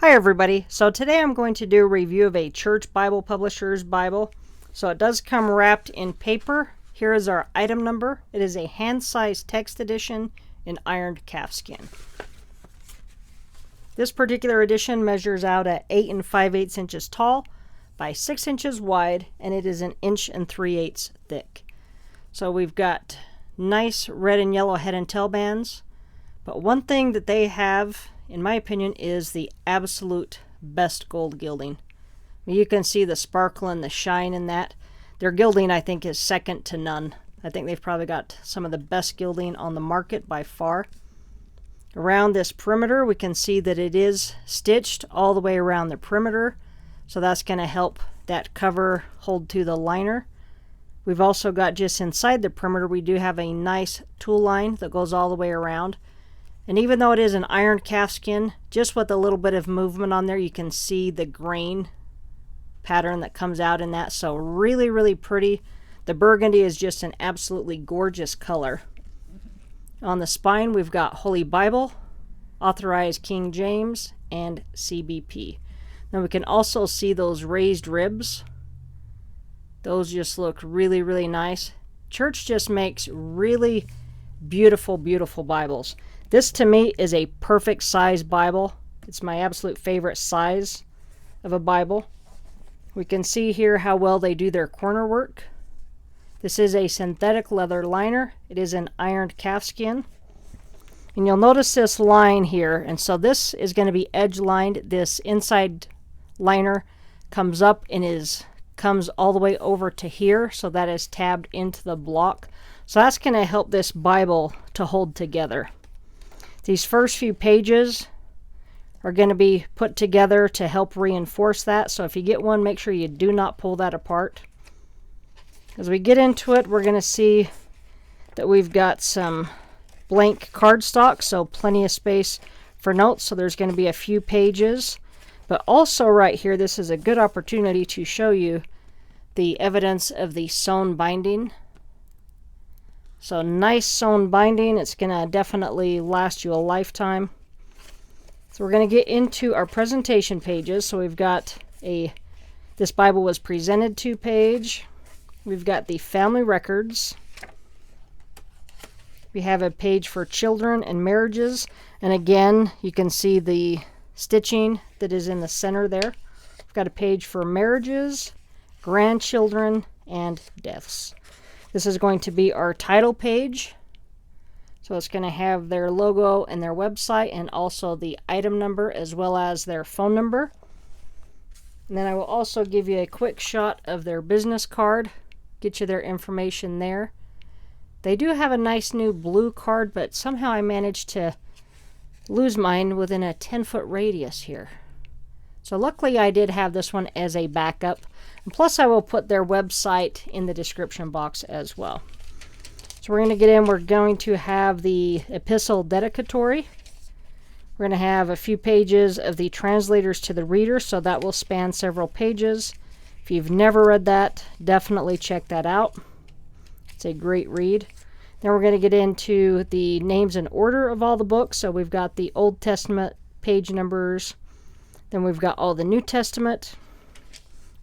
Hi everybody. So today I'm going to do a review of a church Bible publisher's Bible. So it does come wrapped in paper. Here is our item number. It is a hand-sized text edition in ironed calfskin. This particular edition measures out at 8 5/8 inches tall by 6 inches wide, and it is 1 3/8 thick. So we've got nice red and yellow head and tail bands. But one thing that they have, in my opinion, is the absolute best gold gilding. You can see the sparkle and the shine in that. Their gilding, I think, is second to none. I think they've probably got some of the best gilding on the market by far. Around this perimeter, we can see that it is stitched all the way around the perimeter. So that's going to help that cover hold to the liner. We've also got just inside the perimeter, we do have a nice tool line that goes all the way around. And even though it is an ironed calfskin, just with a little bit of movement on there, you can see the grain pattern that comes out in that. So really, really pretty. The burgundy is just an absolutely gorgeous color. On the spine, we've got Holy Bible, Authorized King James, and CBP. Now we can also see those raised ribs. Those just look really, really nice. Church just makes really beautiful, beautiful Bibles. This to me is a perfect size Bible. It's my absolute favorite size of a Bible. We can see here how well they do their corner work. This is a synthetic leather liner. It is an ironed calfskin. And you'll notice this line here. And so this is going to be edge lined. This inside liner comes up and comes all the way over to here. So that is tabbed into the block. So that's going to help this Bible to hold together. These first few pages are going to be put together to help reinforce that. So if you get one, make sure you do not pull that apart. As we get into it, we're going to see that we've got some blank cardstock, so plenty of space for notes. So there's going to be a few pages. But also right here, this is a good opportunity to show you the evidence of the sewn binding. So nice sewn binding. It's going to definitely last you a lifetime. So we're going to get into our presentation pages. So we've got this Bible was presented to page. We've got the family records. We have a page for children and marriages. And again, you can see the stitching that is in the center there. We've got a page for marriages, grandchildren, and deaths. This is going to be our title page. So it's going to have their logo and their website and also the item number as well as their phone number. And then I will also give you a quick shot of their business card, get you their information there. They do have a nice new blue card, but somehow I managed to lose mine within a 10-foot radius here. So luckily I did have this one as a backup. And plus I will put their website in the description box as well. So we're going to get in. We're going to have the epistle dedicatory. We're going to have a few pages of the translators to the reader, so that will span several pages. If you've never read that, definitely check that out. It's a great read. Then we're going to get into the names and order of all the books. So we've got the Old Testament page numbers. Then we've got all the New Testament.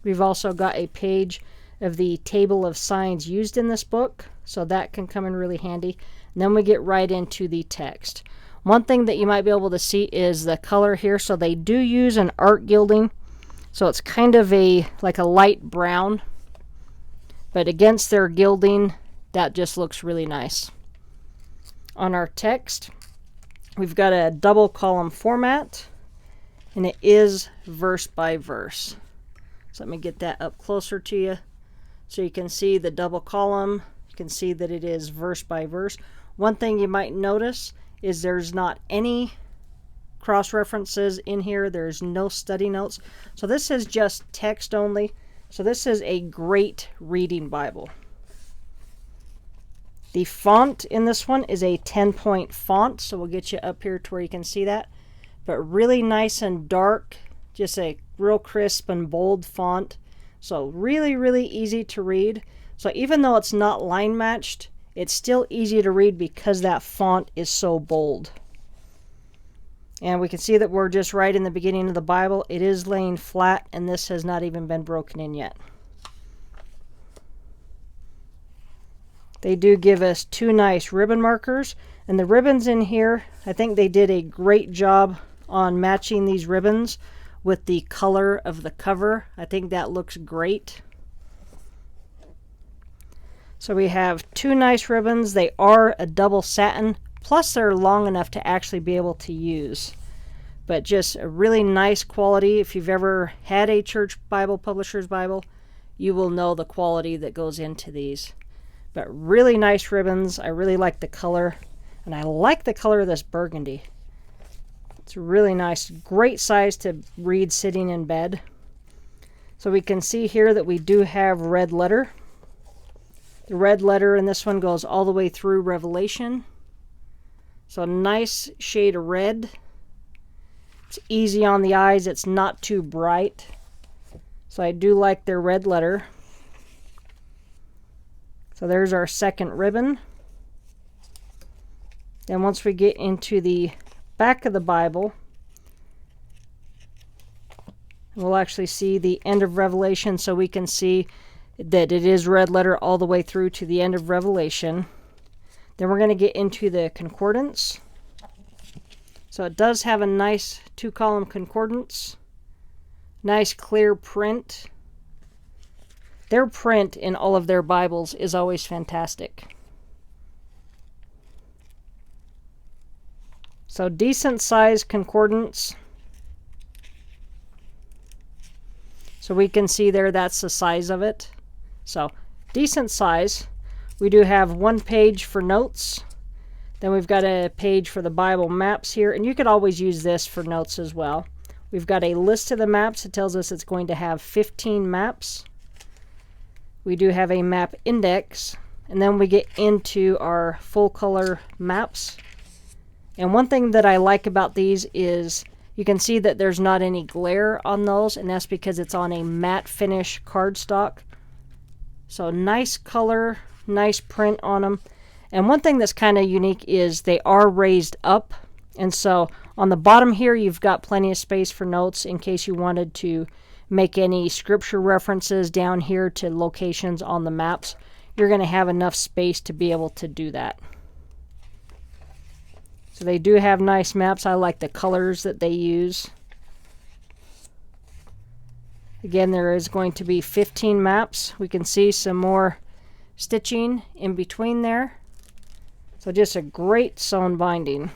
We've also got a page of the table of signs used in this book. So that can come in really handy. And then we get right into the text. One thing that you might be able to see is the color here. So they do use an art gilding. So it's kind of like a light brown. But against their gilding, that just looks really nice. On our text, we've got a double column format. And it is verse by verse. So let me get that up closer to you. So you can see the double column. You can see that it is verse by verse. One thing you might notice is there's not any cross references in here. There's no study notes. So this is just text only. So this is a great reading Bible. The font in this one is a 10-point font. So we'll get you up here to where you can see that. But really nice and dark. Just a real crisp and bold font. So really, really easy to read. So even though it's not line matched, it's still easy to read because that font is so bold. And we can see that we're just right in the beginning of the Bible. It is laying flat, and this has not even been broken in yet. They do give us 2 nice ribbon markers. And the ribbons in here, I think they did a great job on matching these ribbons with the color of the cover. I think that looks great. So we have 2 nice ribbons. They are a double satin, plus they're long enough to actually be able to use. But just a really nice quality. If you've ever had a church Bible, publisher's Bible, you will know the quality that goes into these. But really nice ribbons. I really like the color. And I like the color of this burgundy. It's really nice. Great size to read sitting in bed. So we can see here that we do have red letter. The red letter in this one goes all the way through Revelation. So a nice shade of red. It's easy on the eyes. It's not too bright. So I do like their red letter. So there's our second ribbon. Then once we get into the back of the Bible, we'll actually see the end of Revelation, so we can see that it is red letter all the way through to the end of Revelation. Then we're going to get into the concordance. So it does have a nice 2-column concordance. Nice clear print. Their print in all of their Bibles is always fantastic. So decent size concordance. So we can see there that's the size of it. So decent size. We do have 1 page for notes. Then we've got a page for the Bible maps here. And you could always use this for notes as well. We've got a list of the maps. It tells us it's going to have 15 maps. We do have a map index. And then we get into our full color maps. And one thing that I like about these is you can see that there's not any glare on those, and that's because it's on a matte finish cardstock. So nice color, nice print on them. And one thing that's kind of unique is they are raised up. And so on the bottom here, you've got plenty of space for notes in case you wanted to make any scripture references down here to locations on the maps. You're going to have enough space to be able to do that. So they do have nice maps. I like the colors that they use. Again, there is going to be 15 maps. We can see some more stitching in between there. So just a great sewn binding.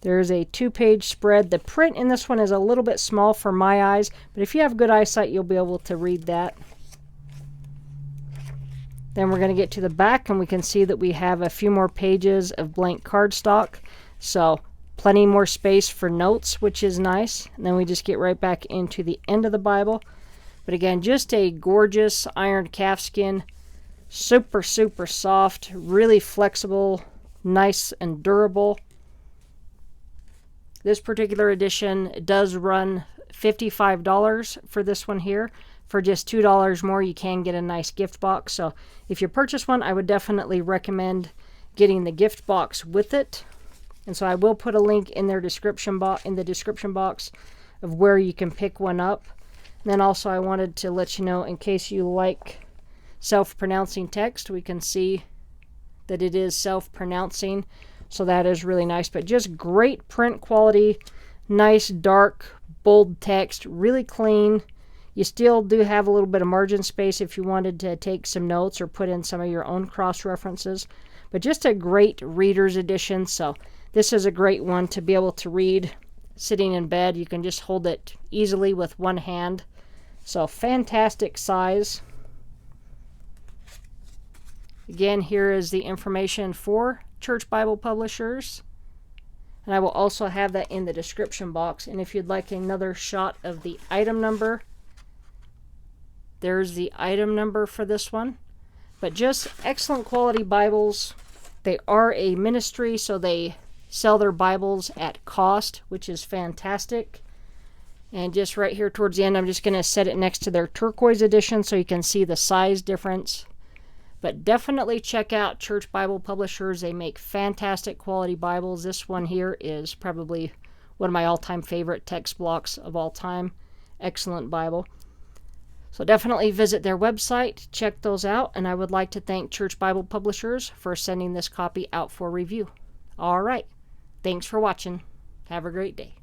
There's a 2-page spread. The print in this one is a little bit small for my eyes, but if you have good eyesight, you'll be able to read that. Then we're going to get to the back, and we can see that we have a few more pages of blank cardstock. So plenty more space for notes, which is nice. And then we just get right back into the end of the Bible. But again, just a gorgeous ironed calfskin. Super, super soft, really flexible, nice and durable. This particular edition does run $55 for this one here. For just $2 more, you can get a nice gift box. So if you purchase one, I would definitely recommend getting the gift box with it. And so I will put a link in their description in the description box of where you can pick one up. And then also I wanted to let you know, in case you like self-pronouncing text, we can see that it is self-pronouncing. So that is really nice. But just great print quality, nice dark, bold text, really clean. You still do have a little bit of margin space if you wanted to take some notes or put in some of your own cross-references. But just a great reader's edition. So this is a great one to be able to read sitting in bed. You can just hold it easily with one hand. So fantastic size. Again, here is the information for Church Bible Publishers. And I will also have that in the description box. And if you'd like another shot of the item number, there's the item number for this one. But just excellent quality Bibles. They are a ministry, so they sell their Bibles at cost, which is fantastic. And just right here towards the end, I'm just going to set it next to their turquoise edition so you can see the size difference. But definitely check out Church Bible Publishers. They make fantastic quality Bibles. This one here is probably one of my all-time favorite text blocks of all time. Excellent Bible. So definitely visit their website, check those out, and I would like to thank Church Bible Publishers for sending this copy out for review. All right. Thanks for watching. Have a great day.